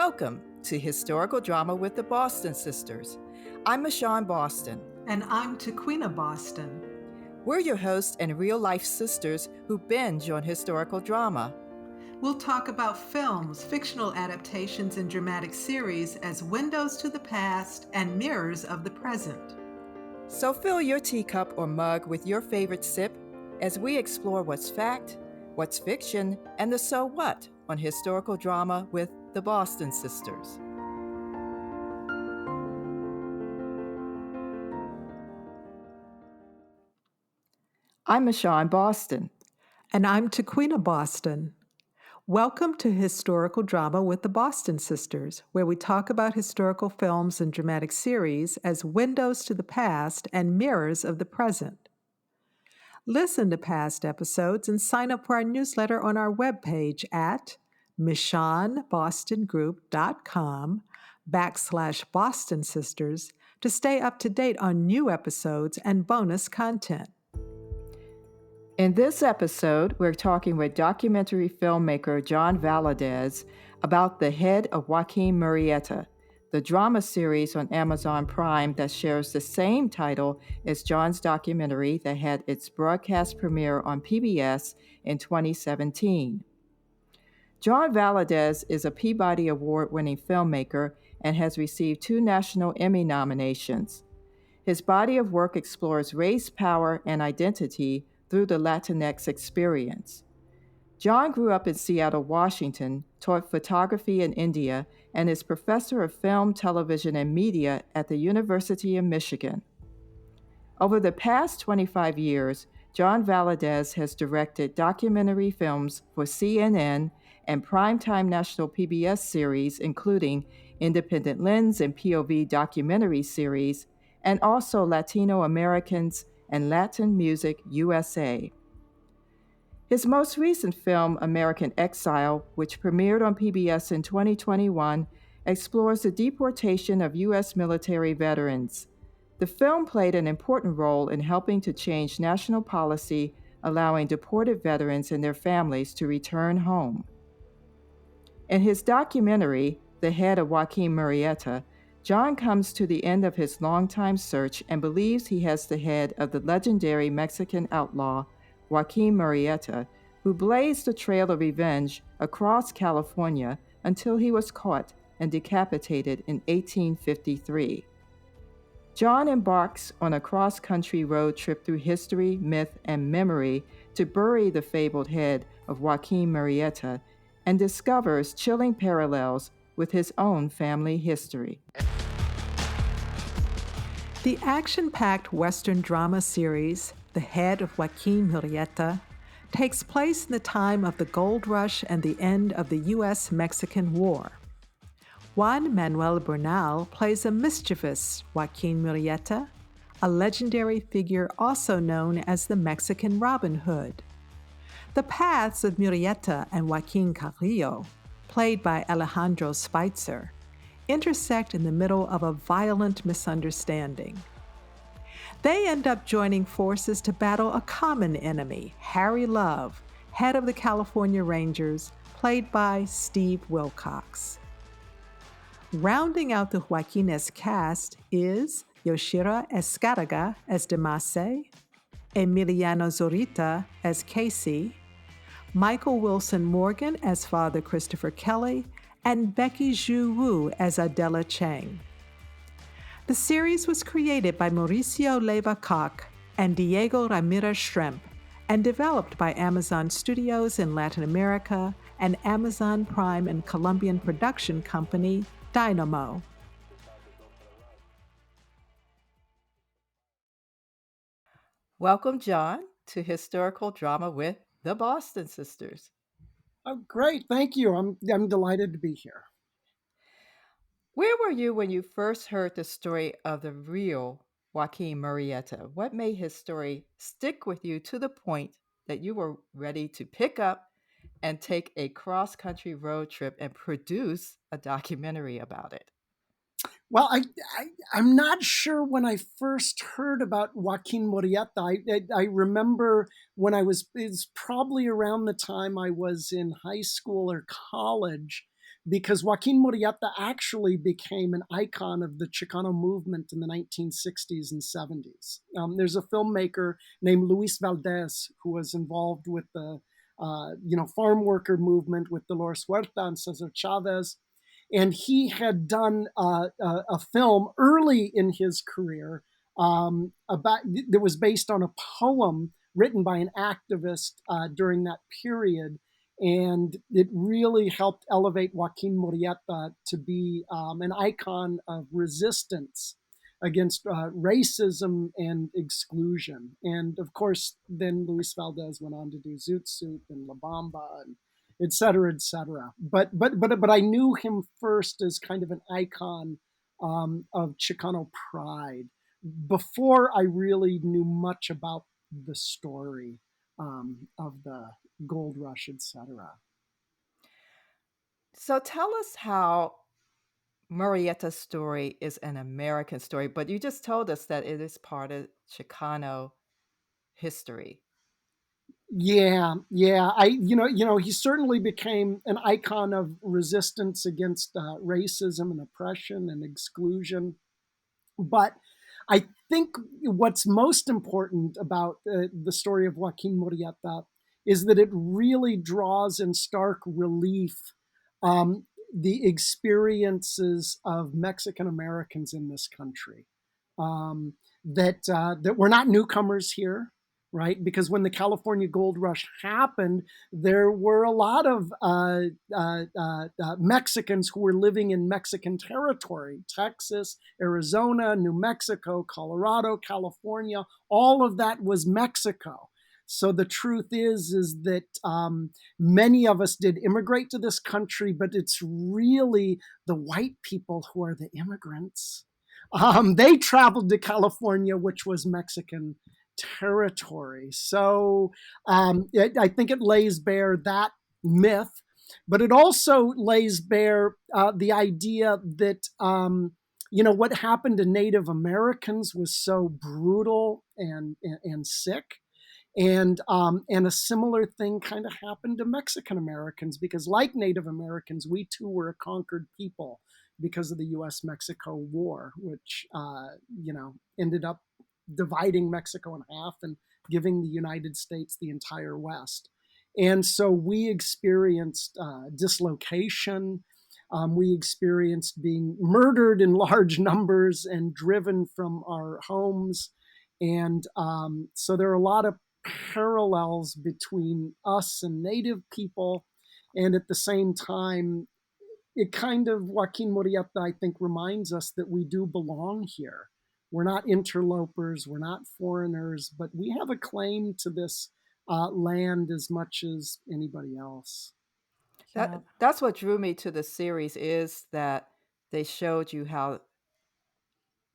Welcome to Historical Drama with the Boston Sisters. I'm Michonne Boston. And I'm Taquina Boston. We're your hosts and real-life sisters who binge on historical drama. We'll talk about films, fictional adaptations, and dramatic series as windows to the past and mirrors of the present. So fill your teacup or mug with your favorite sip as we explore what's fact, what's fiction, and the so what on historical drama with the Boston Sisters. I'm Michonne Boston. And I'm Taquina Boston. Welcome to Historical Drama with the Boston Sisters, where we talk about historical films and dramatic series as windows to the past and mirrors of the present. Listen to past episodes and sign up for our newsletter on our webpage at michonnebostongroup.com/Boston Sisters to stay up to date on new episodes and bonus content. In this episode, we're talking with documentary filmmaker John Valadez about The Head of Joaquin Murrieta, the drama series on Amazon Prime that shares the same title as John's documentary that had its broadcast premiere on PBS in 2017. John Valadez is a Peabody Award-winning filmmaker and has received 2 National Emmy nominations. His body of work explores race, power, and identity through the Latinx experience. John grew up in Seattle, Washington, taught photography in India, and is professor of film, television, and media at the University of Michigan. Over the past 25 years, John Valadez has directed documentary films for CNN and primetime national PBS series, including Independent Lens and POV documentary series, and also Latino Americans and Latin Music USA. His most recent film, American Exile, which premiered on PBS in 2021, explores the deportation of U.S. military veterans. The film played an important role in helping to change national policy, allowing deported veterans and their families to return home. In his documentary, The Head of Joaquin Murrieta, John comes to the end of his longtime search and believes he has the head of the legendary Mexican outlaw, Joaquin Murrieta, who blazed a trail of revenge across California until he was caught and decapitated in 1853. John embarks on a cross-country road trip through history, myth, and memory to bury the fabled head of Joaquin Murrieta and discovers chilling parallels with his own family history. The action-packed Western drama series, The Head of Joaquin Murrieta, takes place in the time of the gold rush and the end of the U.S.-Mexican War. Juan Manuel Bernal plays a mischievous Joaquin Murrieta, a legendary figure also known as the Mexican Robin Hood. The paths of Murrieta and Joaquin Carrillo, played by Alejandro Spitzer, intersect in the middle of a violent misunderstanding. They end up joining forces to battle a common enemy, Harry Love, head of the California Rangers, played by Steve Wilcox. Rounding out the Joaquines cast is Yoshira Escarga as Demase, Emiliano Zorita as Casey, Michael Wilson Morgan as Father Christopher Kelly, and Becky Zhu Wu as Adela Chang. The series was created by Mauricio Leiva-Koch and Diego Ramirez Schremp and developed by Amazon Studios in Latin America and Amazon Prime and Colombian production company Dynamo. Welcome, John, to Historical Drama with the Boston Sisters. Oh, great. Thank you. I'm delighted to be here. Where were you when you first heard the story of the real Joaquin Murrieta? What made his story stick with you to the point that you were ready to pick up and take a cross-country road trip and produce a documentary about it? Well, I'm not sure when I first heard about Joaquin Murrieta. I remember when it's probably around the time I was in high school or college because Joaquin Murrieta actually became an icon of the Chicano movement in the 1960s and 70s. There's a filmmaker named Luis Valdez who was involved with the farm worker movement with Dolores Huerta and Cesar Chavez. And he had done a film early in his career that was based on a poem written by an activist during that period. And it really helped elevate Joaquin Murrieta to be an icon of resistance against racism and exclusion. And of course, then Luis Valdez went on to do Zoot Suit and La Bamba and et cetera, et cetera. But I knew him first as kind of an icon of Chicano pride before I really knew much about the story of the gold rush, et cetera. So tell us how Murrieta's story is an American story, but you just told us that it is part of Chicano history. Yeah. He certainly became an icon of resistance against racism and oppression and exclusion. But I think what's most important about the story of Joaquin Murrieta is that it really draws in stark relief um, the experiences of Mexican Americans in this country. That we're not newcomers here, right? Because when the California Gold Rush happened, there were a lot of Mexicans who were living in Mexican territory, Texas, Arizona, New Mexico, Colorado, California. All of that was Mexico. So the truth is that many of us did immigrate to this country, but it's really the white people who are the immigrants. They traveled to California, which was Mexican territory. So I think it lays bare that myth, but it also lays bare the idea that what happened to Native Americans was so brutal and sick. And a similar thing kind of happened to Mexican Americans because, like Native Americans, we too were a conquered people because of the U.S.-Mexico War, which ended up dividing Mexico in half and giving the United States the entire West. And so we experienced dislocation. We experienced being murdered in large numbers and driven from our homes. And so there are a lot of parallels between us and Native people. And at the same time, it kind of, Joaquin Murrieta, I think, reminds us that we do belong here. We're not interlopers, we're not foreigners, but we have a claim to this land as much as anybody else. Yeah. That's what drew me to the series is that they showed you how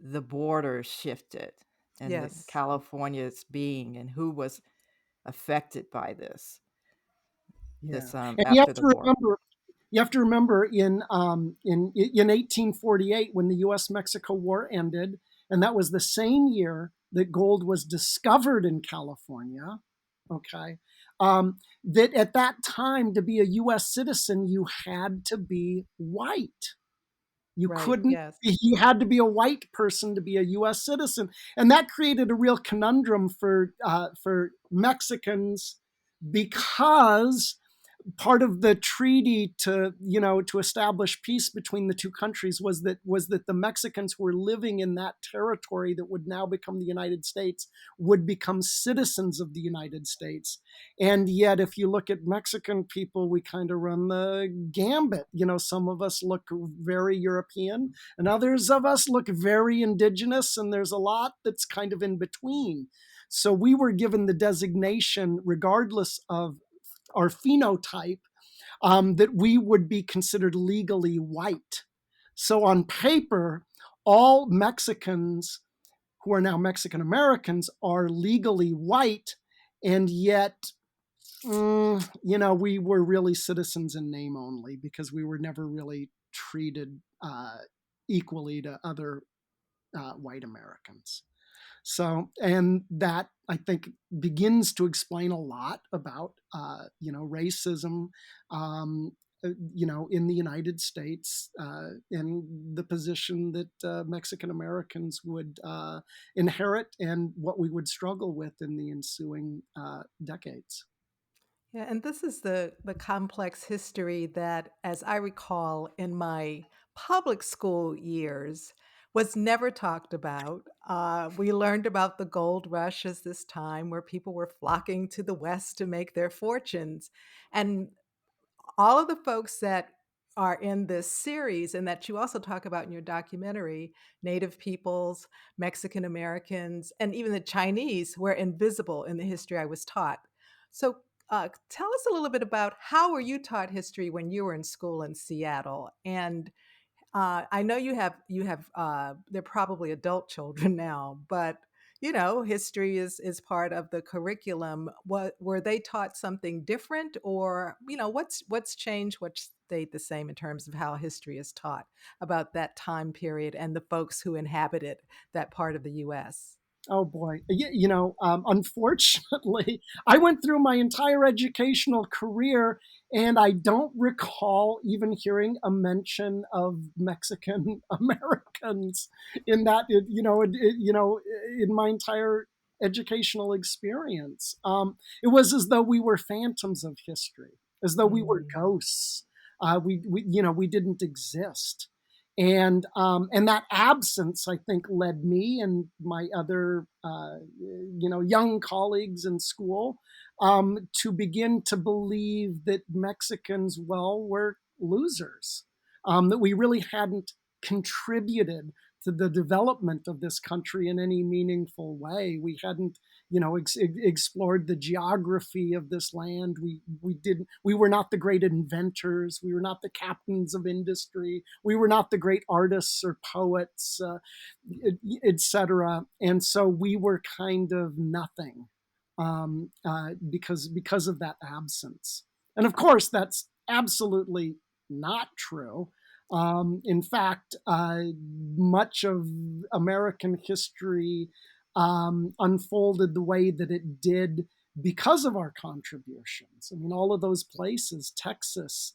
the border shifted and the Yes. California's being and who was affected by this Yeah, this and after the war. you have to remember in 1848 when the U.S.-Mexico War ended, and that was the same year that gold was discovered in California. Okay, that at that time to be a U.S. citizen you had to be white. You Right. couldn't. Yes. You had to be a white person to be a U.S. citizen, and that created a real conundrum for Mexicans because part of the treaty to establish peace between the two countries was that the Mexicans who were living in that territory that would now become the United States would become citizens of the United States. And yet, if you look at Mexican people, we kind of run the gambit. Some of us look very European, and others of us look very indigenous, and there's a lot that's kind of in between. So we were given the designation, regardless of our phenotype, that we would be considered legally white. So on paper, all Mexicans who are now Mexican Americans are legally white, and yet, we were really citizens in name only because we were never really treated equally to other white Americans. So, and that I think begins to explain a lot about, racism, in the United States, and the position that Mexican Americans would inherit and what we would struggle with in the ensuing decades. Yeah, and this is the complex history that, as I recall, in my public school years, was never talked about. We learned about the gold rush as this time where people were flocking to the West to make their fortunes, and all of the folks that are in this series and that you also talk about in your documentary, Native peoples, Mexican Americans, and even the Chinese were invisible in the history I was taught. So tell us a little bit about how were you taught history when you were in school in Seattle? And I know they're probably adult children now, but history is part of the curriculum. What were they taught something different, or what's changed, what's stayed the same in terms of how history is taught about that time period and the folks who inhabited that part of the U.S.? Oh boy. Unfortunately, I went through my entire educational career and I don't recall even hearing a mention of Mexican Americans in that, in my entire educational experience. It was as though we were phantoms of history, as though we were Mm, ghosts. We didn't exist. And that absence, I think, led me and my other young colleagues in school to begin to believe that Mexicans, well, were losers, that we really hadn't contributed to the development of this country in any meaningful way. We hadn't, explored the geography of this land. We were not the great inventors. We were not the captains of industry. We were not the great artists or poets, etc. And so we were kind of nothing, because of that absence. And of course, that's absolutely not true. In fact, much of American history unfolded the way that it did because of our contributions. I mean, all of those places, Texas,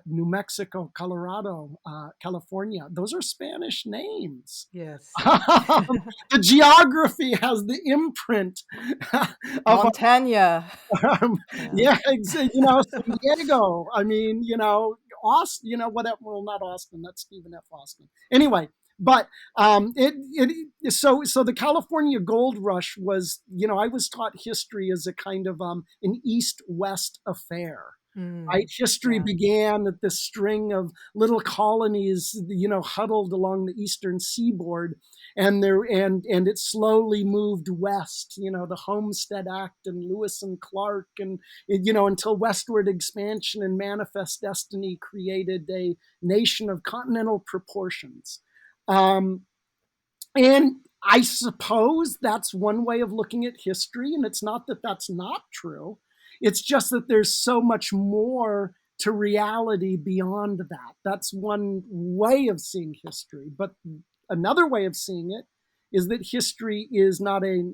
New Mexico, Colorado, California, those are Spanish names. yes. The geography has the imprint of Montana. Yeah. yeah, San Diego. I mean, Austin, whatever. Well, not Austin. That's Stephen F. Austin. Anyway, but so the California Gold Rush was, I was taught history as a kind of an East-West affair. Right, Mm, history yeah. began at this string of little colonies, huddled along the eastern seaboard, and it slowly moved west. The Homestead Act and Lewis and Clark, and until westward expansion and manifest destiny created a nation of continental proportions. And I suppose that's one way of looking at history, and it's not that that's not true. It's just that there's so much more to reality beyond that. That's one way of seeing history. But another way of seeing it is that history is not a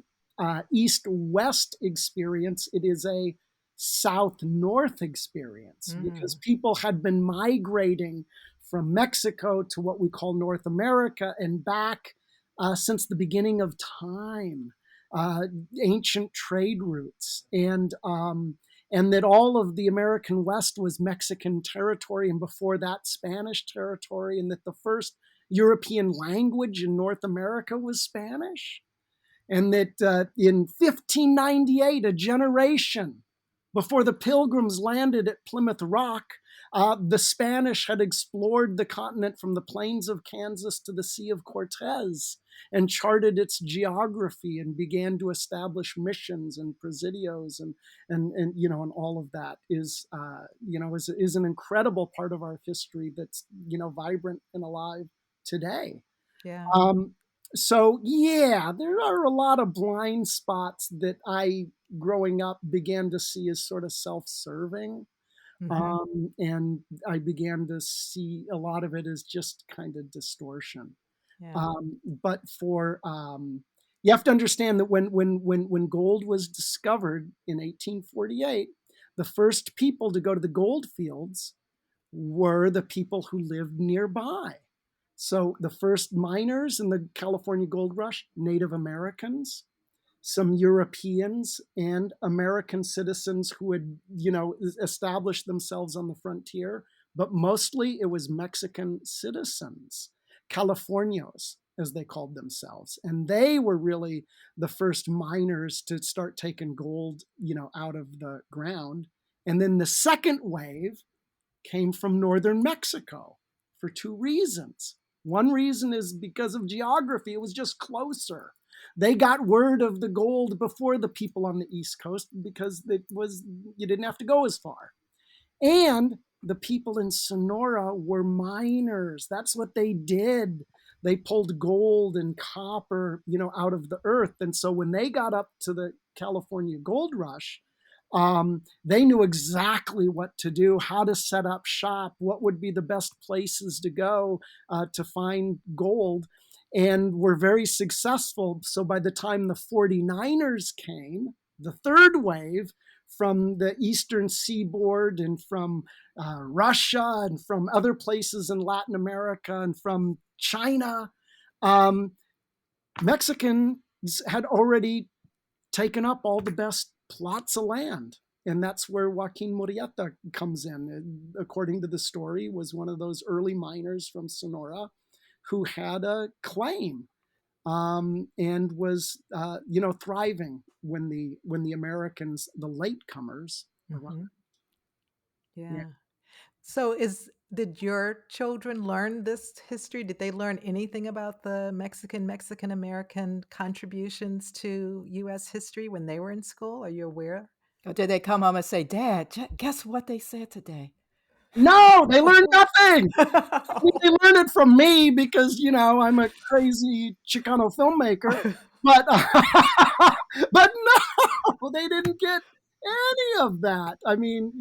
east-west experience. It is a south-north experience, because Mm, people had been migrating from Mexico to what we call North America and back since the beginning of time, uh, ancient trade routes, and that all of the American West was Mexican territory, and before that, Spanish territory, and that the first European language in North America was Spanish, and that in 1598, a generation before the Pilgrims landed at Plymouth Rock, the Spanish had explored the continent from the plains of Kansas to the Sea of Cortez and charted its geography and began to establish missions and presidios, and all of that is an incredible part of our history that's vibrant and alive today. yeah. Um, so yeah, there are a lot of blind spots that I, growing up, began to see as sort of self-serving, Hmm. and I began to see a lot of it as just kind of distortion. Yeah. But you have to understand that when gold was discovered in 1848, the first people to go to the gold fields were the people who lived nearby. So the first miners in the California Gold Rush, Native Americans, some Europeans and American citizens who had, established themselves on the frontier, but mostly it was Mexican citizens, Californios, as they called themselves. And they were really the first miners to start taking gold, out of the ground. And then the second wave came from northern Mexico for two reasons. One reason is because of geography, it was just closer. They got word of the gold before the people on the East Coast because you didn't have to go as far. And the people in Sonora were miners. That's what they did. They pulled gold and copper, out of the earth. And so when they got up to the California Gold Rush, they knew exactly what to do, how to set up shop, what would be the best places to go to find gold, and were very successful. So by the time the 49ers came, the third wave from the eastern seaboard and from Russia and from other places in Latin America and from China, Mexicans had already taken up all the best plots of land. And that's where Joaquin Murrieta comes in. According to the story, was one of those early miners from Sonora who had a claim and was, thriving when the Americans, the latecomers, arrived. Yeah. So did your children learn this history? Did they learn anything about the Mexican American contributions to US history when they were in school? Are you aware? Or did they come home and say, Dad, guess what they said today? No, they learned nothing. They learned it from me because I'm a crazy Chicano filmmaker, but but no, they didn't get any of that. I mean,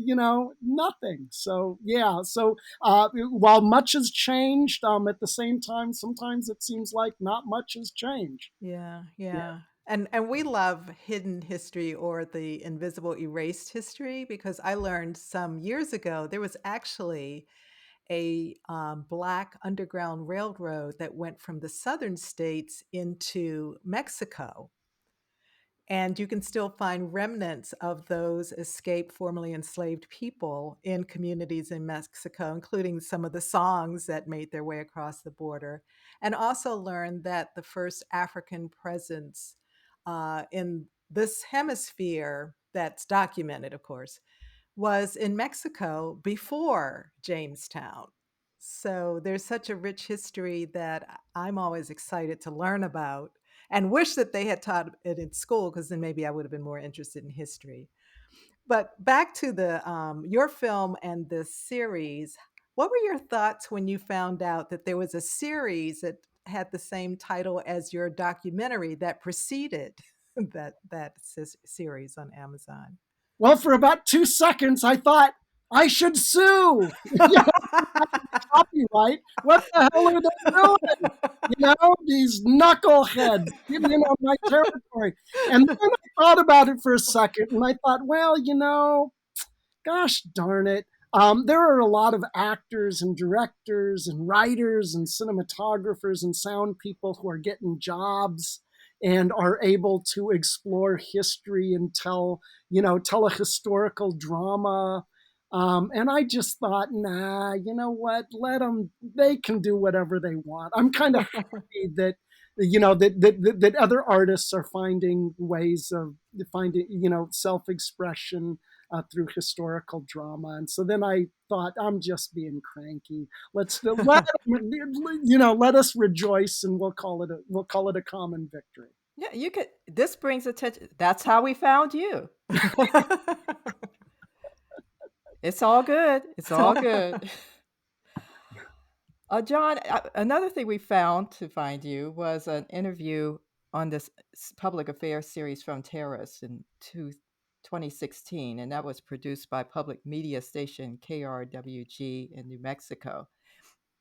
nothing. So yeah. So while much has changed, at the same time, sometimes it seems like not much has changed. Yeah, Yeah. yeah. And we love hidden history or the invisible erased history because I learned some years ago there was actually a black underground railroad that went from the southern states into Mexico. And you can still find remnants of those escaped formerly enslaved people in communities in Mexico, including some of the songs that made their way across the border. And also learned that the first African presence in this hemisphere that's documented, of course, was in Mexico before Jamestown. So there's such a rich history that I'm always excited to learn about and wish that they had taught it in school because then maybe I would have been more interested in history. But back to the your film and the series, what were your thoughts when you found out that there was a series that had the same title as your documentary that preceded that series on Amazon? Well, for about 2 seconds, I thought I should sue. Copyright. What the hell are they doing? These knuckleheads getting in on my territory. And then I thought about it for a second and I thought, well, gosh darn it. There are a lot of actors and directors and writers and cinematographers and sound people who are getting jobs and are able to explore history and tell a historical drama. And I just thought, nah, you know what? Let them. They can do whatever they want. I'm kind of happy that that other artists are finding ways of finding self-expression through historical drama. And so then I thought, I'm just being cranky. Let us rejoice, and we'll call it a common victory. Yeah, you could. This brings attention. That's how we found you. It's all good. It's all good. John, another thing we found to find you was an interview on this public affairs series from Terrace in 2016, and that was produced by public media station KRWG in New Mexico.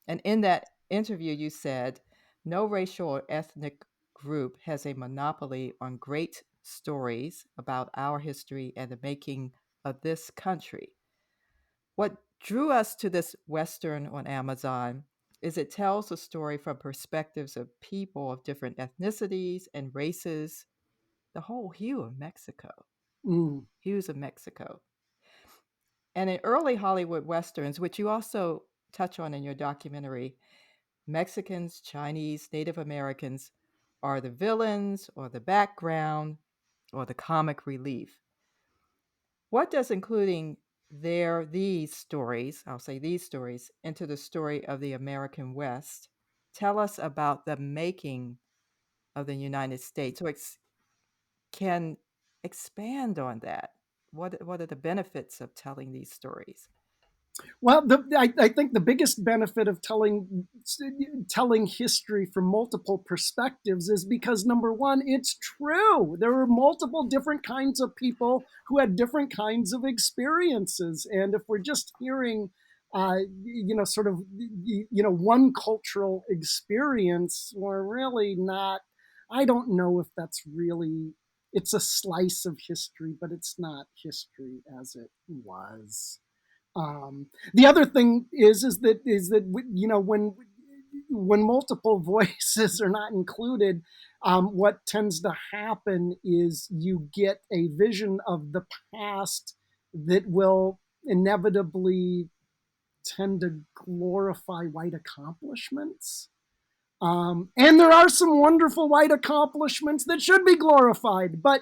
And in that interview, you said, no racial or ethnic group has a monopoly on great stories about our history and the making of this country. What drew us to this Western on Amazon is it tells a story from perspectives of people of different ethnicities and races, the whole hue of Mexico, Mm. hues of Mexico. And in early Hollywood Westerns, which you also touch on in your documentary, Mexicans, Chinese, Native Americans are the villains or the background or the comic relief. What does including these stories, I'll say these stories, into the story of the American West tell us about the making of the United States? So can expand on that. What are the benefits of telling these stories? Well, I think the biggest benefit of telling history from multiple perspectives is because, number one, it's true. There are multiple different kinds of people who had different kinds of experiences, and if we're just hearing, sort of, one cultural experience, we're really not. I don't know if that's really. It's a slice of history, but it's not history as it was. The other thing is that when multiple voices are not included, what tends to happen is you get a vision of the past that will inevitably tend to glorify white accomplishments. And there are some wonderful white accomplishments that should be glorified, but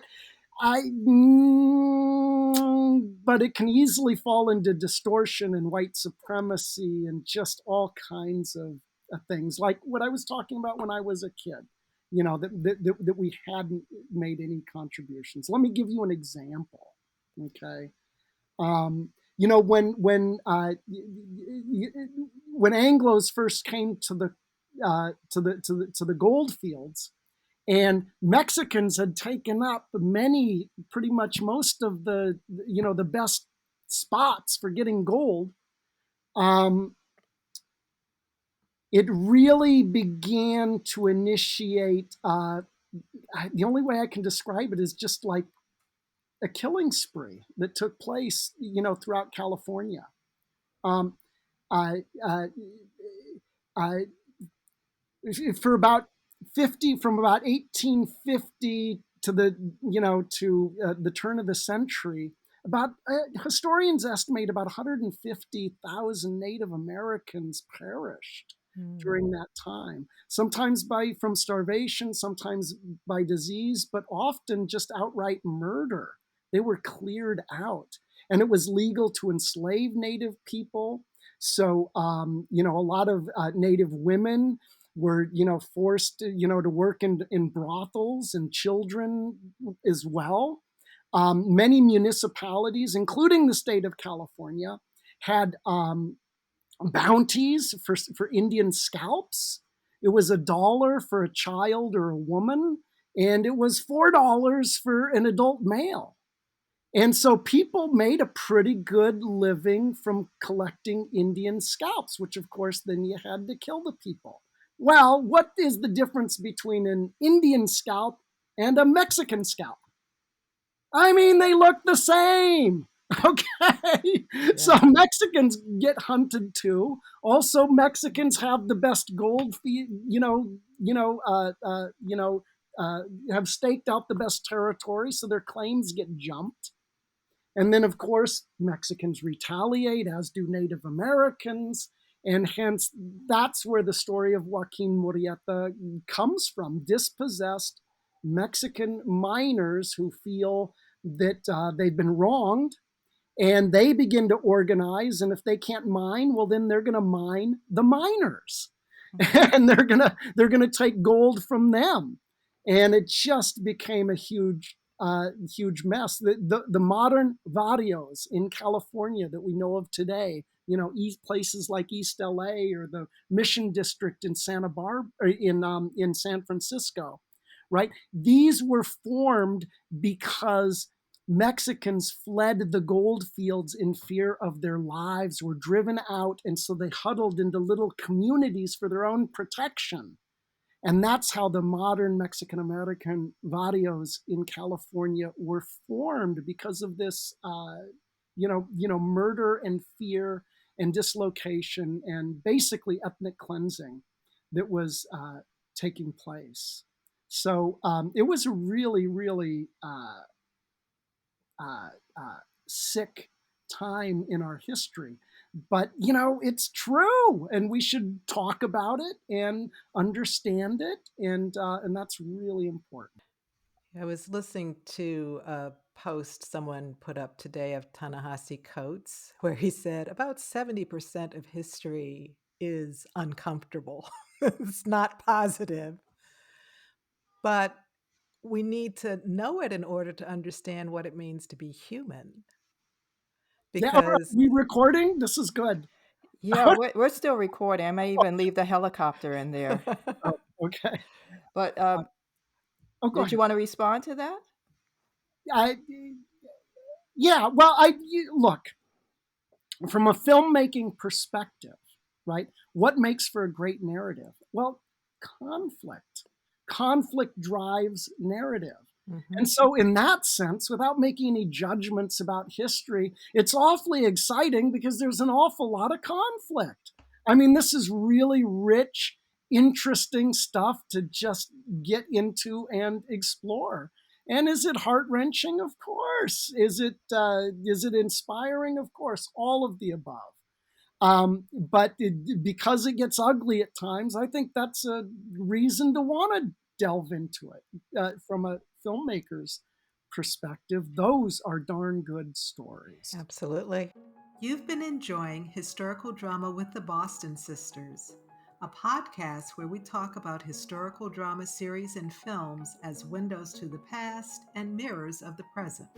it can easily fall into distortion and white supremacy and just all kinds of things, like what I was talking about when I was a kid. That we hadn't made any contributions. Let me give you an example. Okay, when Anglos first came to the gold fields, and Mexicans had taken up pretty much most of the best spots for getting gold. It really began to initiate. The only way I can describe it is just like a killing spree that took place, throughout California. Um, I, I, for about 50 from about 1850 to the turn of the century, about historians estimate about 150,000 Native Americans perished during that time, sometimes from starvation, sometimes by disease, but often just outright murder. They were cleared out, and it was legal to enslave Native people. So a lot of Native women were forced to work in brothels, and children as well. Many municipalities, including the state of California, had bounties for Indian scalps. It was $1 for a child or a woman, and it was $4 for an adult male. And so people made a pretty good living from collecting Indian scalps, which of course then you had to kill the people. Well, what is the difference between an Indian scalp and a Mexican scalp? I mean, they look the same. Okay. Yeah. So Mexicans get hunted too. Also, Mexicans have the best gold, have staked out the best territory, so their claims get jumped. And then, of course, Mexicans retaliate, as do Native Americans. And hence, that's where the story of Joaquin Murrieta comes from. Dispossessed Mexican miners who feel that they've been wronged, and they begin to organize. And if they can't mine, well, then they're going to mine the miners, and they're gonna take gold from them. And it just became a huge mess. The modern barrios in California that we know of today, places like East LA or the Mission District in Santa Barbara, in San Francisco, right? These were formed because Mexicans fled the gold fields in fear of their lives, were driven out, and so they huddled into little communities for their own protection. And that's how the modern Mexican-American barrios in California were formed, because of this, murder and fear and dislocation and basically ethnic cleansing that was taking place. So it was a really, really uh, uh, sick time in our history. But, it's true, and we should talk about it and understand it, and that's really important. I was listening to a post someone put up today of Ta-Nehisi Coates, where he said about 70% of history is uncomfortable. It's not positive, but we need to know it in order to understand what it means to be human. Yeah, all right. Because We recording? This is good. Yeah, we're still recording. I may even leave the helicopter in there. Oh, okay. But Oh, go did you ahead. want to respond to that? I, yeah. Well, look, from a filmmaking perspective, right? What makes for a great narrative? Well, conflict. Conflict drives narrative. Mhm. And so, in that sense, without making any judgments about history, it's awfully exciting because there's an awful lot of conflict. I mean, this is really rich, interesting stuff to just get into and explore. And is it heart wrenching? Of course. Is it inspiring? Of course. All of the above. But because it gets ugly at times, I think that's a reason to want to delve into it. From a filmmaker's perspective, those are darn good stories. Absolutely. You've been enjoying Historical Drama with the Boston Sisters, a podcast where we talk about historical drama series and films as windows to the past and mirrors of the present.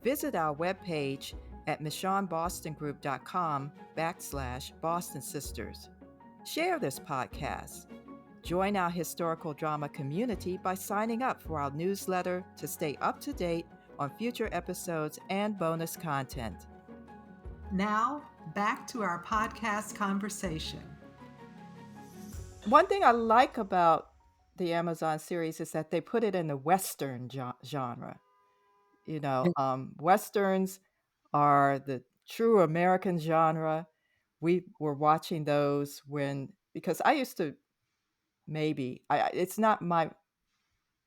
Visit our webpage at michonnebostongroup.com/Boston Sisters. Share this podcast. Join our historical drama community by signing up for our newsletter to stay up to date on future episodes and bonus content. Now, back to our podcast conversation. One thing I like about the Amazon series is that they put it in the Western genre. Westerns are the true American genre. We were watching those because I used to it's not my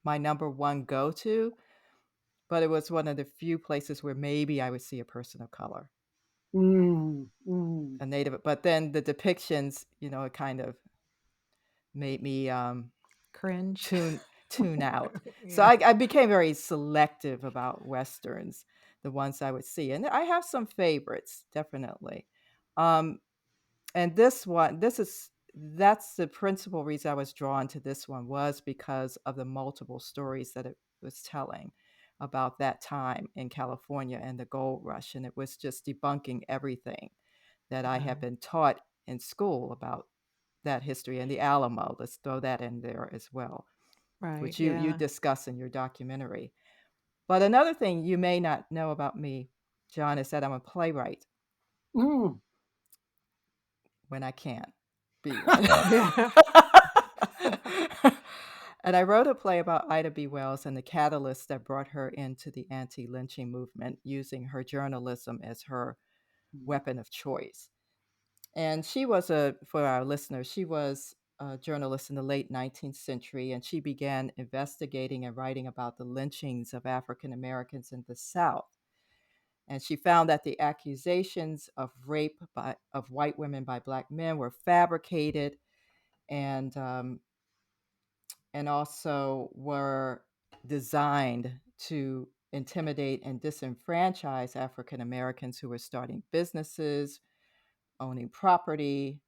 number one go-to, but it was one of the few places where maybe I would see a person of color, a native. But then the depictions, it kind of made me Cringe. tune out. So Yeah. I became very selective about westerns, the ones I would see, and I have some favorites, definitely. Um, and that's the principal reason I was drawn to this one, was because of the multiple stories that it was telling about that time in California and the gold rush, and it was just debunking everything that I had been taught in school about that history, and the Alamo. Let's throw that in there as well, Right. which you Yeah. discuss in your documentary. But another thing you may not know about me, John, is that I'm a playwright Mm. when I can't be one. Yeah. And I wrote a play about Ida B. Wells and the catalyst that brought her into the anti-lynching movement, using her journalism as her weapon of choice. And for our listeners, she was a journalist in the late 19th century, and she began investigating and writing about the lynchings of African Americans in the South. And she found that the accusations of rape of white women by Black men were fabricated, and also were designed to intimidate and disenfranchise African Americans who were starting businesses, owning property.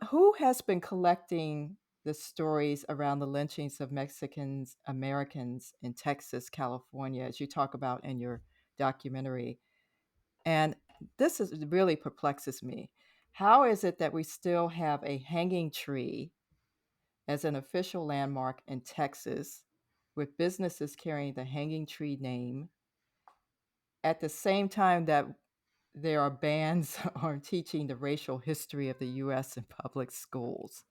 Who has been collecting the stories around the lynchings of Mexicans Americans in Texas, California, as you talk about in your documentary? And really perplexes me. How is it that we still have a hanging tree as an official landmark in Texas, with businesses carrying the hanging tree name, at the same time that there are bans on teaching the racial history of the US in public schools?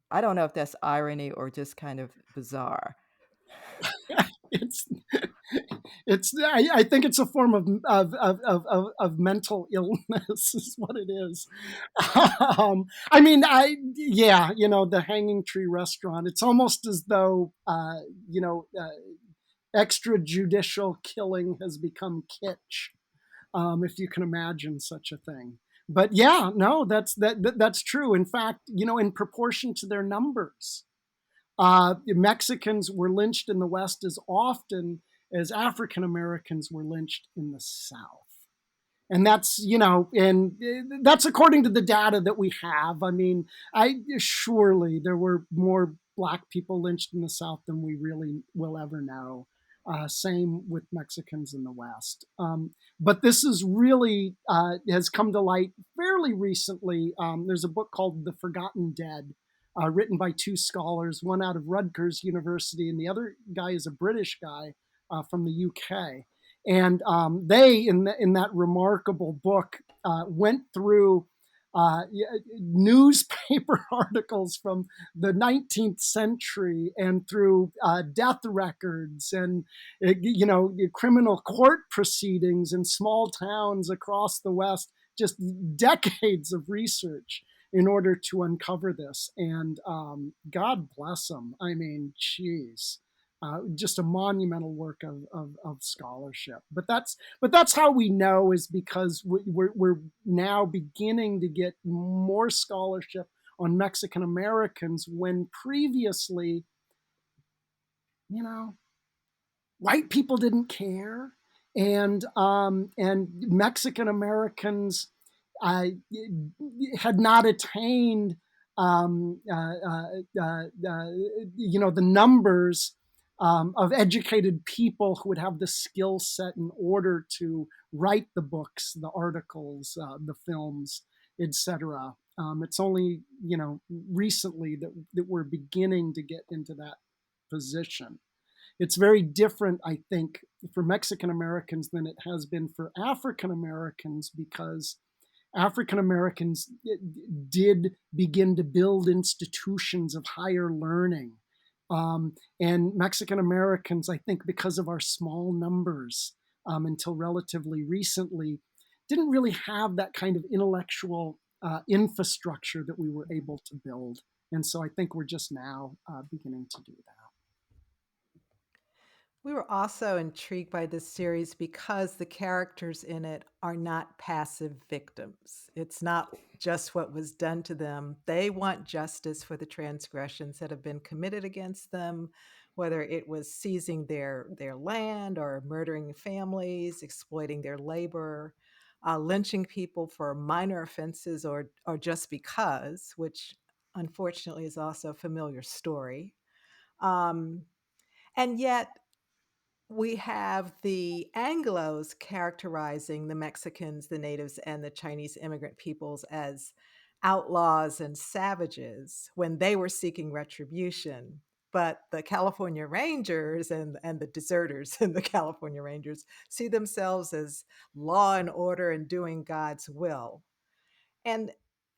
I don't know if that's irony or just kind of bizarre. It's I think it's a form of mental illness is what it is. I mean, yeah, the Hanging Tree Restaurant. It's almost as though extrajudicial killing has become kitsch, if you can imagine such a thing. But yeah, no, that's true. In fact, in proportion to their numbers, Mexicans were lynched in the West as often as African Americans were lynched in the South. And that's according to the data that we have. I mean, surely there were more Black people lynched in the South than we really will ever know. Same with Mexicans in the West. But this is really has come to light fairly recently. There's a book called The Forgotten Dead, written by two scholars, one out of Rutgers University, and the other guy is a British guy from the UK. And they, in that remarkable book, went through newspaper articles from the 19th century and through death records and criminal court proceedings in small towns across the West, just decades of research in order to uncover this. And God bless them. I mean, geez. Just a monumental work of scholarship. But that's how we know, is because we're now beginning to get more scholarship on Mexican Americans, when previously, white people didn't care, and Mexican Americans had not attained the numbers of educated people who would have the skill set in order to write the books, the articles, the films, etc. It's only recently that we're beginning to get into that position. It's very different, I think, for Mexican Americans than it has been for African Americans, because African Americans did begin to build institutions of higher learning. And Mexican Americans, I think, because of our small numbers until relatively recently, didn't really have that kind of intellectual infrastructure that we were able to build. And so I think we're just now beginning to do that. We were also intrigued by this series because the characters in it are not passive victims. It's not just what was done to them. They want justice for the transgressions that have been committed against them, whether it was seizing their land or murdering families, exploiting their labor, lynching people for minor offenses or just because, which unfortunately is also a familiar story. Um, and yet, we have the Anglos characterizing the Mexicans, the natives, and the Chinese immigrant peoples as outlaws and savages when they were seeking retribution. But the California Rangers and the deserters in the California Rangers see themselves as law and order and doing God's will. And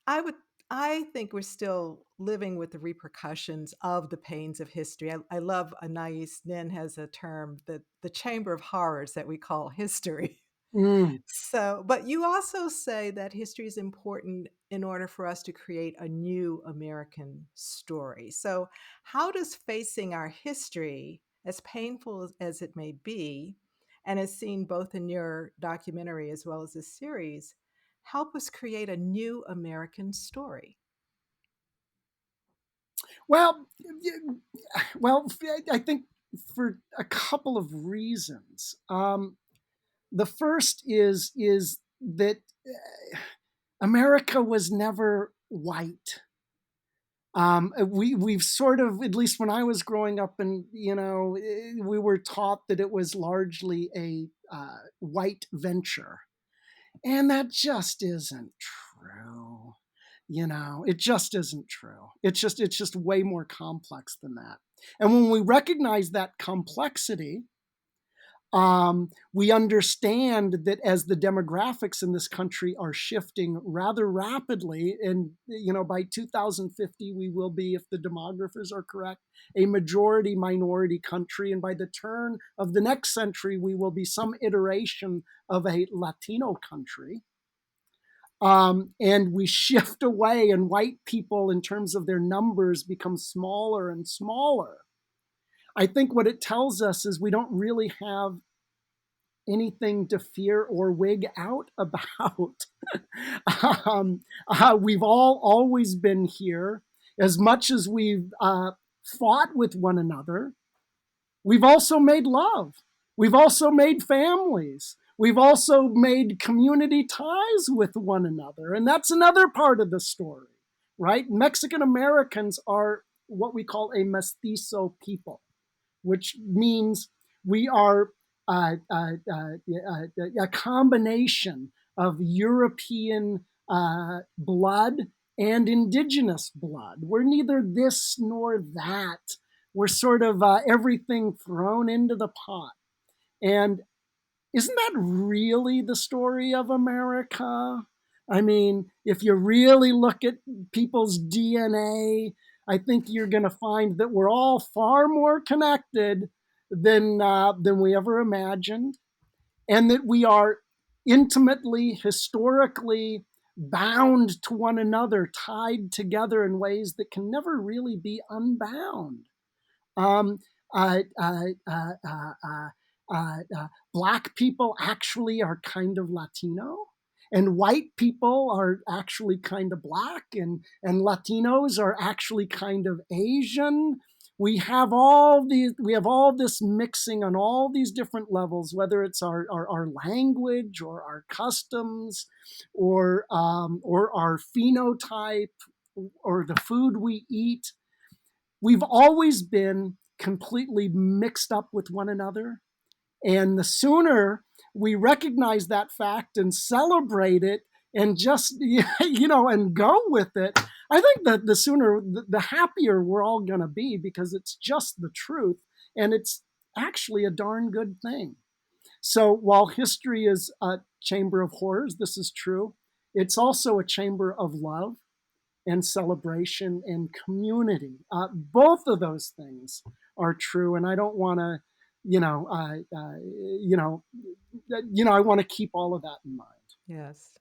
I would I think we're still living with the repercussions of the pains of history. I love Anais Nin has a term that the chamber of horrors that we call history. Mm. So, but you also say that history is important in order for us to create a new American story. So, how does facing our history, as painful as it may be, and as seen both in your documentary as well as this series, help us create a new American story? Well, well, I think for a couple of reasons. The first is that America was never white. We've sort of, at least when I was growing up, and we were taught that it was largely a white venture, and that just isn't true. It just isn't true. It's just way more complex than that. And when we recognize that complexity, We understand that as the demographics in this country are shifting rather rapidly, and by 2050 we will be, if the demographers are correct, a majority minority country, and by the turn of the next century we will be some iteration of a Latino country. And we shift away, and white people, in terms of their numbers, become smaller and smaller. I think what it tells us is we don't really have anything to fear or wig out about. We've all always been here. As much as we've fought with one another, we've also made love. We've also made families. We've also made community ties with one another. And that's another part of the story, right? Mexican Americans are what we call a mestizo people, which means we are a combination of European blood and indigenous blood. We're neither this nor that. We're sort of everything thrown into the pot. And isn't that really the story of America? I mean, if you really look at people's DNA, I think you're going to find that we're all far more connected than we ever imagined, and that we are intimately, historically bound to one another, tied together in ways that can never really be unbound. Um, uh, uh, uh, uh, Black people actually are kind of Latino, and white people are actually kind of Black, and Latinos are actually kind of Asian. We have all this mixing on all these different levels, whether it's our language or our customs or our phenotype or the food we eat. We've always been completely mixed up with one another. And the sooner we recognize that fact and celebrate it and just, and go with it, I think that the sooner, the happier we're all going to be, because it's just the truth. And it's actually a darn good thing. So while history is a chamber of horrors, this is true, it's also a chamber of love and celebration and community. Both of those things are true, and I don't want to, I want to keep all of that in mind. Yes.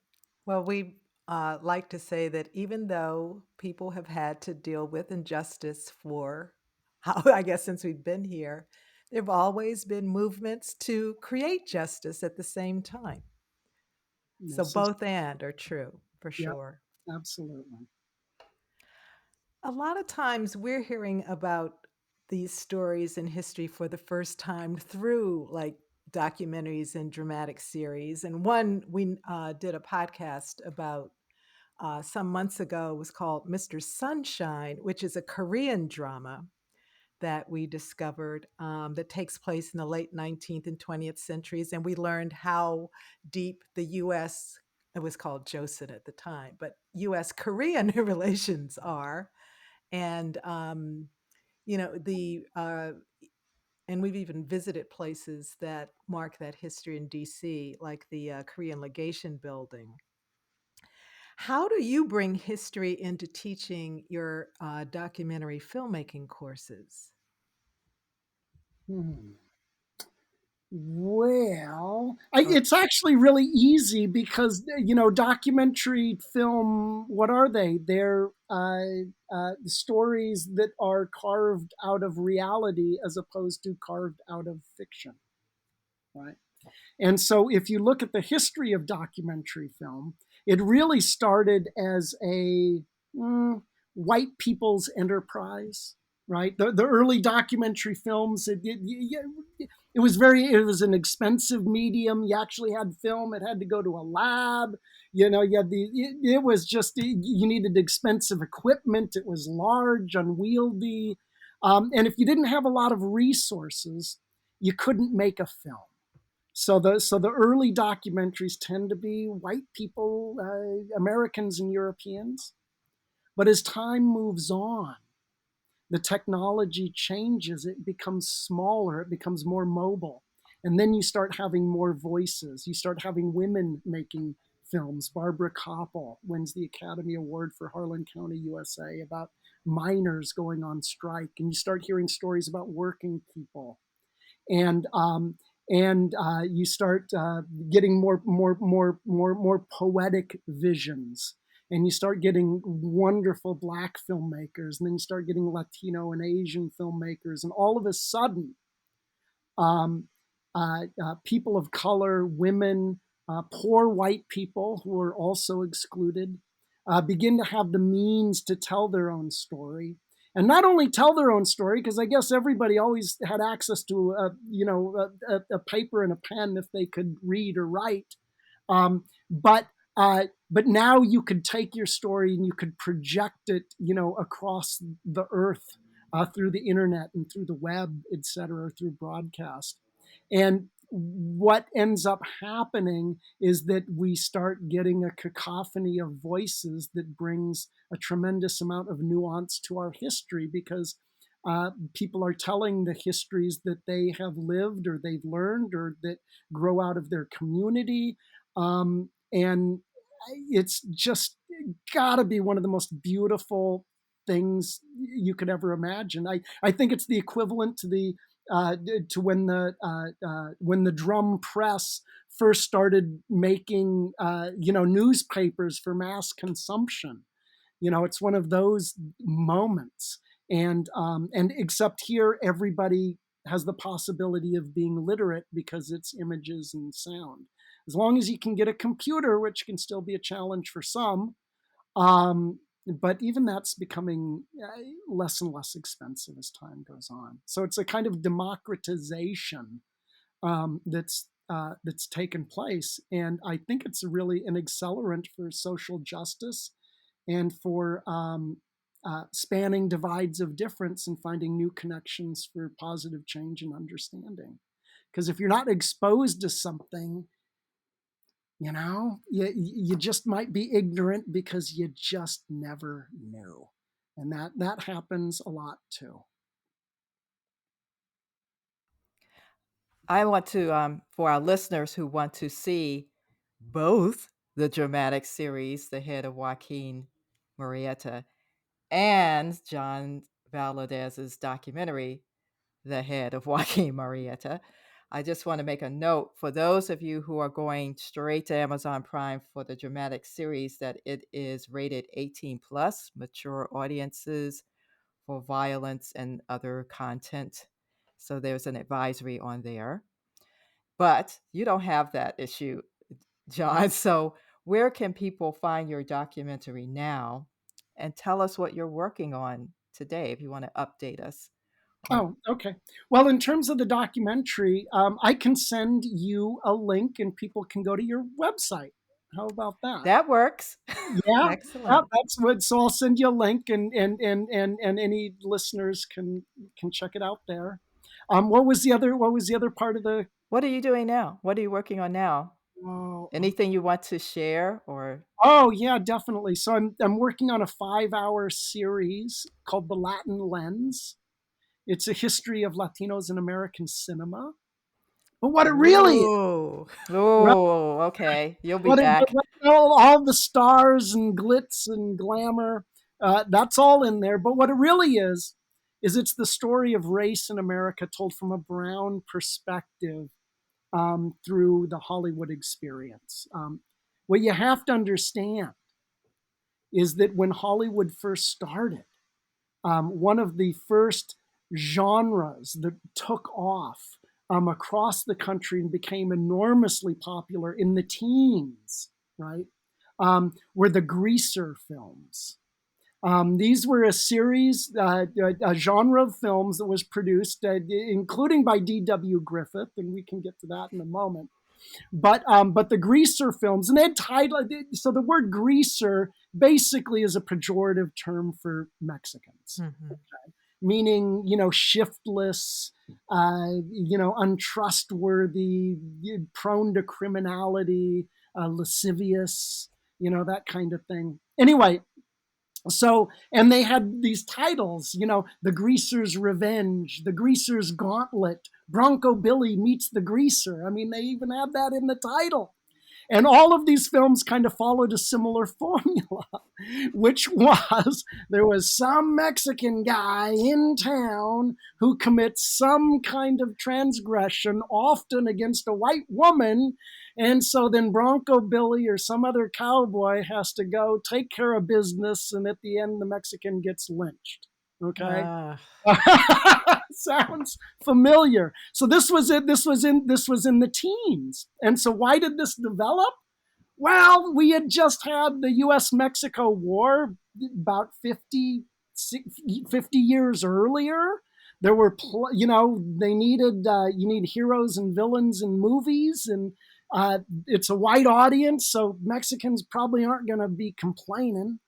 Well, we like to say that even though people have had to deal with injustice for, I guess, since we've been here, there have always been movements to create justice at the same time. So This is, both and are true for yeah, sure. absolutely. A lot of times we're hearing about these stories in history for the first time through like documentaries and dramatic series. And one we did a podcast about some months ago was called Mr. Sunshine, which is a Korean drama that we discovered that takes place in the late 19th and 20th centuries. And we learned how deep the US, it was called Joseon at the time, but US Korean relations are. And, the, and we've even visited places that mark that history in DC, like the Korean Legation Building. How do you bring history into teaching your documentary filmmaking courses? Hmm. Well, Or it's actually really easy because, documentary film, what are they? They're stories that are carved out of reality as opposed to carved out of fiction, right? And so if you look at the history of documentary film, it really started as a white people's enterprise, right? The early documentary films, it was an expensive medium. You actually had film. It had to go to a lab. You had it was just, you needed expensive equipment. It was large, unwieldy. And if you didn't have a lot of resources, you couldn't make a film. So the early documentaries tend to be white people, Americans and Europeans. But as time moves on, the technology changes. It becomes smaller. It becomes more mobile. And then you start having more voices. You start having women making films. Barbara Koppel wins the Academy Award for Harlan County, USA, about miners going on strike. And you start hearing stories about working people. And you start getting more poetic visions, and you start getting wonderful Black filmmakers, and then you start getting Latino and Asian filmmakers, and all of a sudden, um, people of color, women, poor white people who are also excluded, begin to have the means to tell their own story. And not only tell their own story, because I guess everybody always had access to a paper and a pen if they could read or write, but now you could take your story and you could project it, across the earth, through the internet and through the web, et cetera, through broadcast. And what ends up happening is that we start getting a cacophony of voices that brings a tremendous amount of nuance to our history, because people are telling the histories that they have lived or they've learned or that grow out of their community. And it's just got to be one of the most beautiful things you could ever imagine. I think it's the equivalent to the to when the drum press first started making newspapers for mass consumption. It's one of those moments, and except here everybody has the possibility of being literate because it's images and sound. As long as you can get a computer, which can still be a challenge for some, but even that's becoming less and less expensive as time goes on. So it's a kind of democratization that's taken place, and I think it's really an accelerant for social justice and for spanning divides of difference and finding new connections for positive change and understanding. Because if you're not exposed to something, you just might be ignorant because you just never knew. And that happens a lot too. I want to, for our listeners who want to see both the dramatic series, The Head of Joaquin Murrieta, and John Valadez's documentary, The Head of Joaquin Murrieta, I just want to make a note for those of you who are going straight to Amazon Prime for the dramatic series that it is rated 18 plus, mature audiences for violence and other content. So there's an advisory on there. But you don't have that issue, John. So where can people find your documentary now? And tell us what you're working on today if you want to update us on. Oh, okay. Well, in terms of the documentary, I can send you a link and people can go to your website. How about that? That works. Yeah, Excellent. that's what. So I'll send you a link, and any listeners can check it out there. What was the other part of the? What are you doing now? What are you working on now? Oh, Anything you want to share or? oh yeah, definitely. So I'm working on a 5-hour series called The Latin Lens. It's a history of Latinos in American cinema. But what it really is, Ooh. right? Oh, okay. You'll be What it, back. all the stars and glitz and glamour, that's all in there. But what it really is it's the story of race in America told from a brown perspective, through the Hollywood experience. What you have to understand is that when Hollywood first started, one of the first genres that took off across the country and became enormously popular in the teens, right, were the greaser films. These were a series, a genre of films that was produced, including by D.W. Griffith, and we can get to that in a moment. But the greaser films, and they had title. So the word greaser basically is a pejorative term for Mexicans, Mm-hmm. meaning shiftless, untrustworthy, prone to criminality, lascivious, that kind of thing. Anyway, So, and they had these titles, The Greaser's Revenge, The Greaser's Gauntlet, Bronco Billy Meets the Greaser. I mean, they even had that in the title. And all of these films kind of followed a similar formula, which was there was some Mexican guy in town who commits some kind of transgression, often against a white woman. And so then Bronco Billy or some other cowboy has to go take care of business. And at the end, the Mexican gets lynched. Okay. Sounds familiar. So this was it. This was in the teens. And so why did this develop? Well, we had just had the U.S.-Mexico War about 50 years earlier. There were, they needed, you need heroes and villains in movies, and it's a white audience, so Mexicans probably aren't going to be complaining.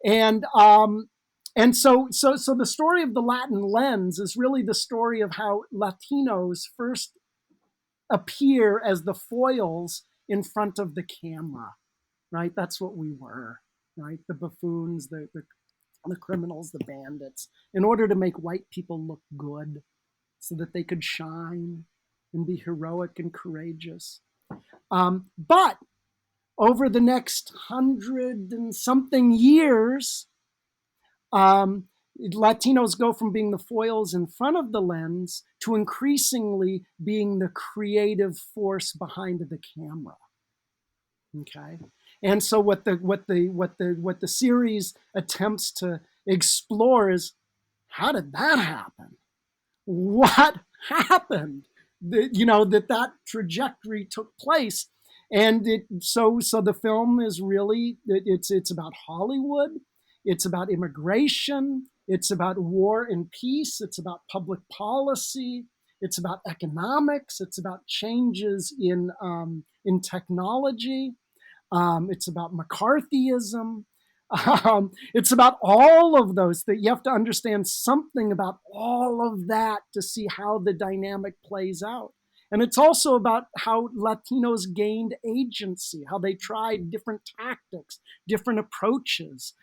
And so the story of the Latin lens is really the story of how Latinos first appear as the foils in front of the camera, right? That's what we were, right? The buffoons, the criminals, the bandits, in order to make white people look good so that they could shine and be heroic and courageous. But over the next 100 and something years, Latinos go from being the foils in front of the lens to increasingly being the creative force behind the camera. Okay, and so what the series attempts to explore is, how did that happen? What happened? That trajectory took place, and so the film is really it's about Hollywood. It's about immigration. It's about war and peace. It's about public policy. It's about economics. It's about changes in technology. It's about McCarthyism. It's about all of those that you have to understand something about all of that to see how the dynamic plays out. And it's also about how Latinos gained agency, how they tried different tactics, different approaches.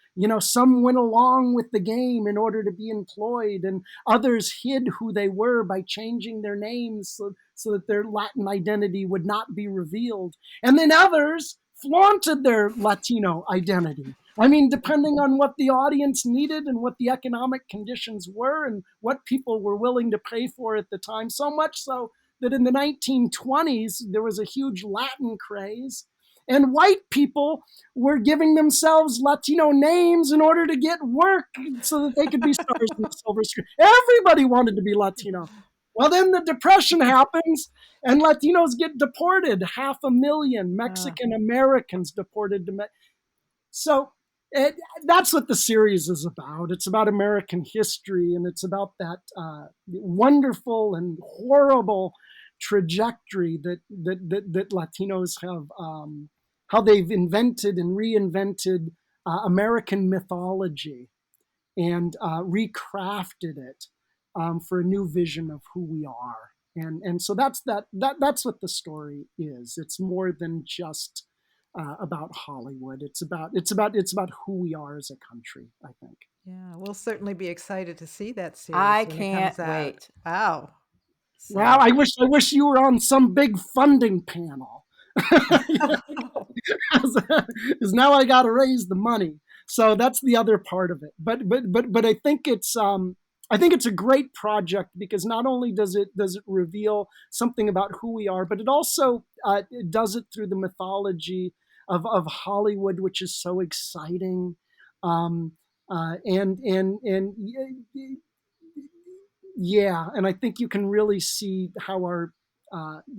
Some went along with the game in order to be employed, and others hid who they were by changing their names so that their Latin identity would not be revealed. And then others flaunted their Latino identity. I mean, depending on what the audience needed and what the economic conditions were and what people were willing to pay for at the time, so much so that in the 1920s, there was a huge Latin craze, and white people were giving themselves Latino names in order to get work so that they could be stars in the silver screen. Everybody wanted to be Latino. Well, then the Depression happens, and Latinos get deported. 500,000 Mexican Americans deported to Mexico. So that's what the series is about. It's about American history, and it's about that wonderful and horrible trajectory that Latinos have, how they've invented and reinvented American mythology and recrafted it for a new vision of who we are. And so that's what the story is. It's more than just about Hollywood. It's about who we are as a country, I think. Yeah, we'll certainly be excited to see that series I when it can't comes out. wait. Wow. Wow, I wish you were on some big funding panel. Because now I got to raise the money. So that's the other part of it. But I think it's a great project because not only does it reveal something about who we are, but it also it does it through the mythology of Hollywood, which is so exciting. And yeah, and I think you can really see how our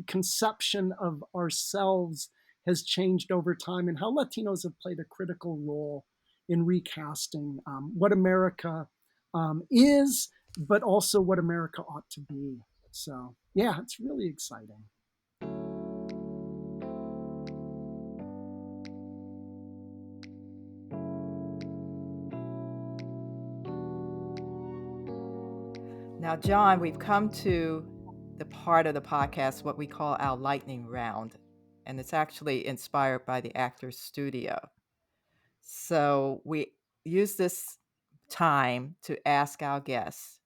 conception of ourselves has changed over time and how Latinos have played a critical role in recasting what America is, but also what America ought to be. So, yeah, it's really exciting. Now, John, we've come to the part of the podcast, what we call our lightning round, and it's actually inspired by the Actors Studio. So use this time to ask our guests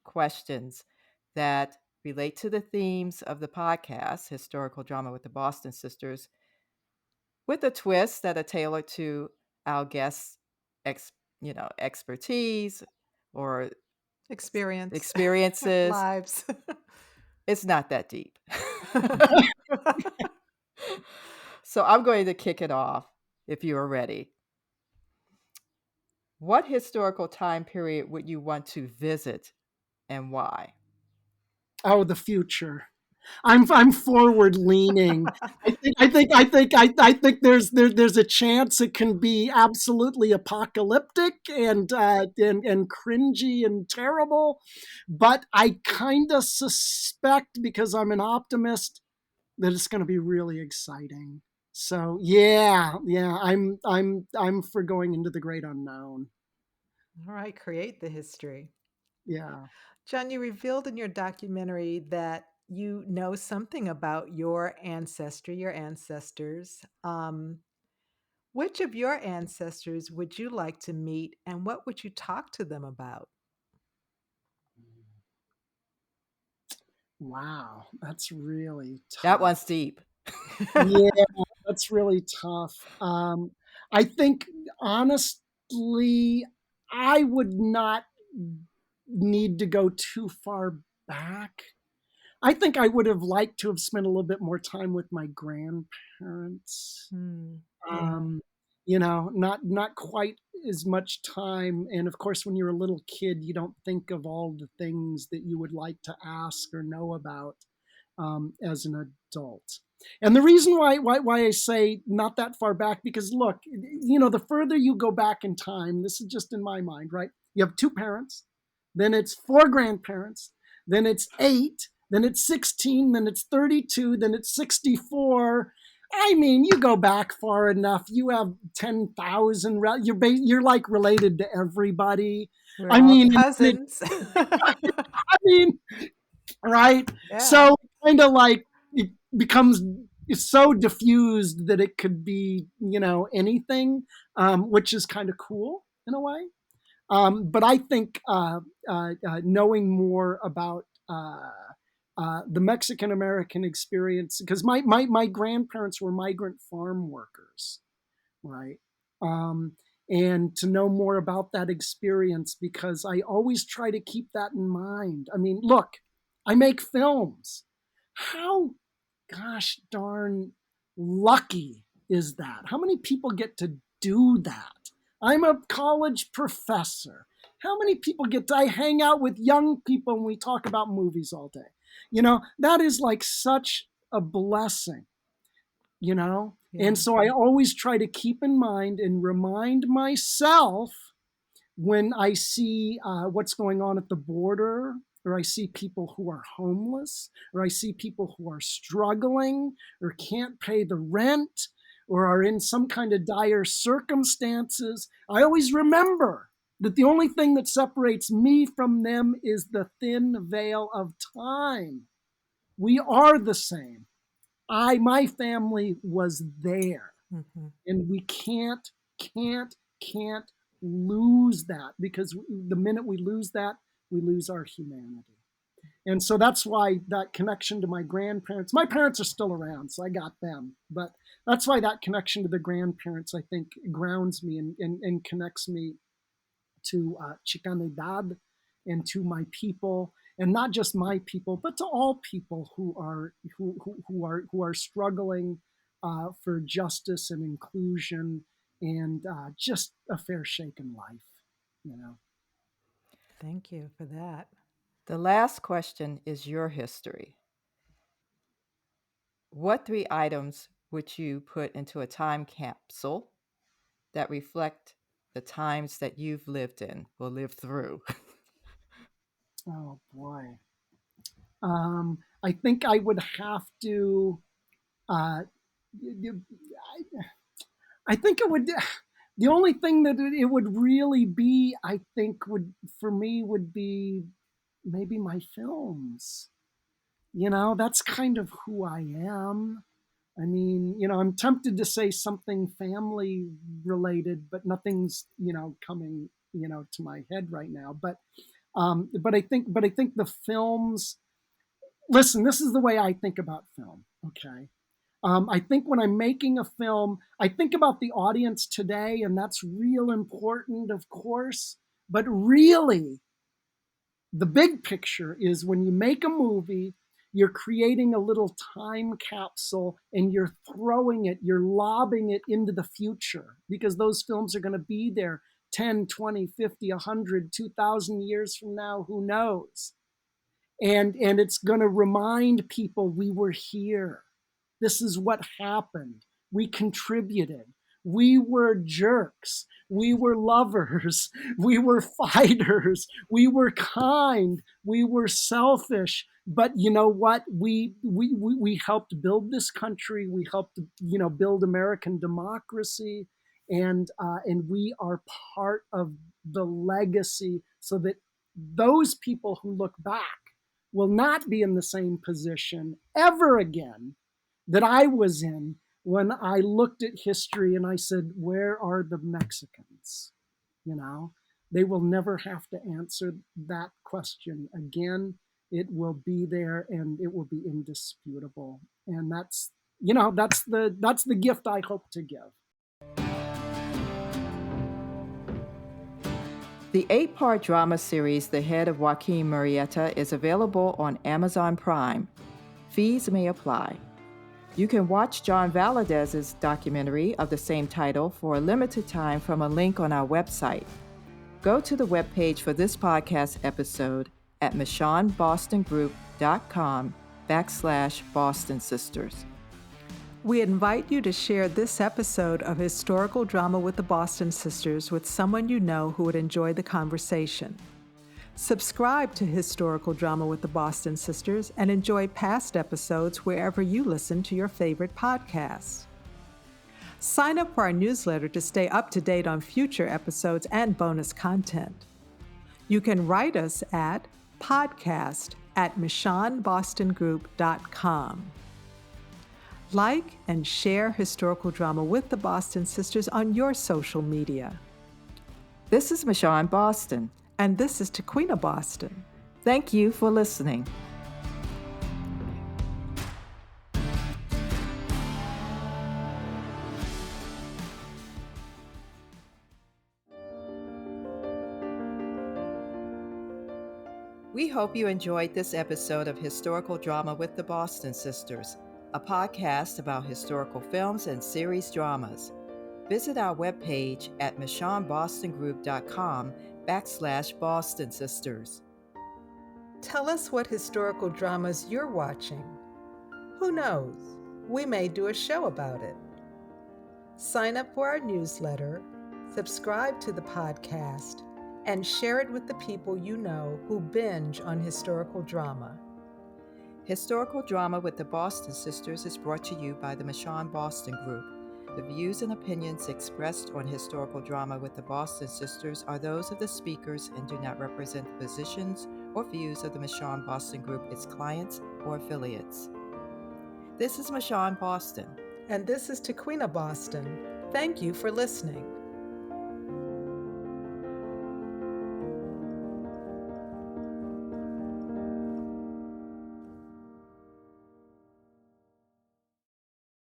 questions that relate to the themes of the podcast, Historical Drama with the Boston Sisters, with a twist that are tailored to our guests' expertise or experiences. Lives. It's not that deep. So I'm going to kick it off if you are ready. What historical time period would you want to visit and why? Oh, the future. I'm forward leaning. I think there's a chance it can be absolutely apocalyptic and cringy and terrible, but I kind of suspect, because I'm an optimist, that it's going to be really exciting. So yeah, I'm for going into the great unknown. All right, create the history. Yeah. John, you revealed in your documentary that you know something about your ancestry, your ancestors. Which of your ancestors would you like to meet, and what would you talk to them about? Wow, that's really That tough. one's deep. Yeah, that's really tough. I think, honestly, I would not need to go too far back. I think I would have liked to have spent a little bit more time with my grandparents. Yeah. Um, not quite as much time. And of course, when you're a little kid, you don't think of all the things that you would like to ask or know about as an adult. And the reason why I say not that far back, because look, the further you go back in time, this is just in my mind, right? You have two parents, then it's four grandparents, then it's eight, then it's 16, then it's 32, then it's 64. I mean, you go back far enough, you have 10,000. You're like related to everybody. We're I all mean, cousins. I mean, right? Yeah. So kind of like it becomes so diffused that it could be, anything, which is kind of cool in a way. But I think knowing more about the Mexican American experience, because my grandparents were migrant farm workers, right? Um, and to know more about that experience, because I always try to keep that in mind. I mean, look, I make films. How gosh darn lucky is that? How many people get to do that? I'm a college professor. How many people get to I hang out with young people and we talk about movies all day? That is like such a blessing, you know? Yeah. And so I always try to keep in mind and remind myself when I see what's going on at the border, or I see people who are homeless, or I see people who are struggling, or can't pay the rent, or are in some kind of dire circumstances, I always remember that the only thing that separates me from them is the thin veil of time. We are the same. My family was there, Mhm. and we can't lose that, because the minute we lose that, we lose our humanity. And so that's why that connection to my parents are still around, so I got them. But that's why that connection to the grandparents, I think, grounds me and connects me to Chicanidad and to my people, and not just my people, but to all people who are struggling for justice and inclusion and just a fair shake in life. You know. Thank you for that. The last question is your history. What three items would you put into a time capsule that reflect the times that you've lived in or lived through? Oh boy. I think I would have to. Uh, I think it would. The only thing that it would really be, I think, would for me would be maybe my films. That's kind of who I am. I mean, I'm tempted to say something family related, but nothing's, coming, to my head right now. But I think the films. Listen, this is the way I think about film. Okay. I think when I'm making a film, I think about the audience today, and that's real important, of course. But really, the big picture is when you make a movie, you're creating a little time capsule and you're lobbing it into the future because those films are going to be there 10, 20, 50, 100, 2,000 years from now, who knows? And it's going to remind people we were here. This is what happened. We contributed. We were jerks. We were lovers. We were fighters. We were kind. We were selfish. But you know what? We helped build this country. We helped build American democracy, and we are part of the legacy, so that those people who look back will not be in the same position ever again that I was in when I looked at history and I said, where are the Mexicans? They will never have to answer that question again. It will be there and it will be indisputable. And that's the gift I hope to give. The 8-part drama series, The Head of Joaquin Murrieta, is available on Amazon Prime. Fees may apply. You can watch John Valadez's documentary of the same title for a limited time from a link on our website. Go to the webpage for this podcast episode at michonnebostongroup.com/Boston Sisters. We invite you to share this episode of Historical Drama with the Boston Sisters with someone you know who would enjoy the conversation. Subscribe to Historical Drama with the Boston Sisters and enjoy past episodes wherever you listen to your favorite podcasts. Sign up for our newsletter to stay up to date on future episodes and bonus content. You can write us at podcast@michonnebostongroup.com. Like and share Historical Drama with the Boston Sisters on your social media. This is Michonne Boston. And this is Tequina Boston. Thank you for listening. We hope you enjoyed this episode of Historical Drama with the Boston Sisters, a podcast about historical films and series dramas. Visit our webpage at michonnebostongroup.com/Boston Sisters. Tell us what historical dramas you're watching. Who knows? We may do a show about it. Sign up for our newsletter, subscribe to the podcast, and share it with the people you know who binge on historical drama. Historical Drama with the Boston Sisters is brought to you by the Michonne Boston Group. The views and opinions expressed on Historical Drama with the Boston Sisters are those of the speakers and do not represent the positions or views of the Michonne Boston Group, its clients, or affiliates. This is Michonne Boston. And this is Tequina Boston. Thank you for listening.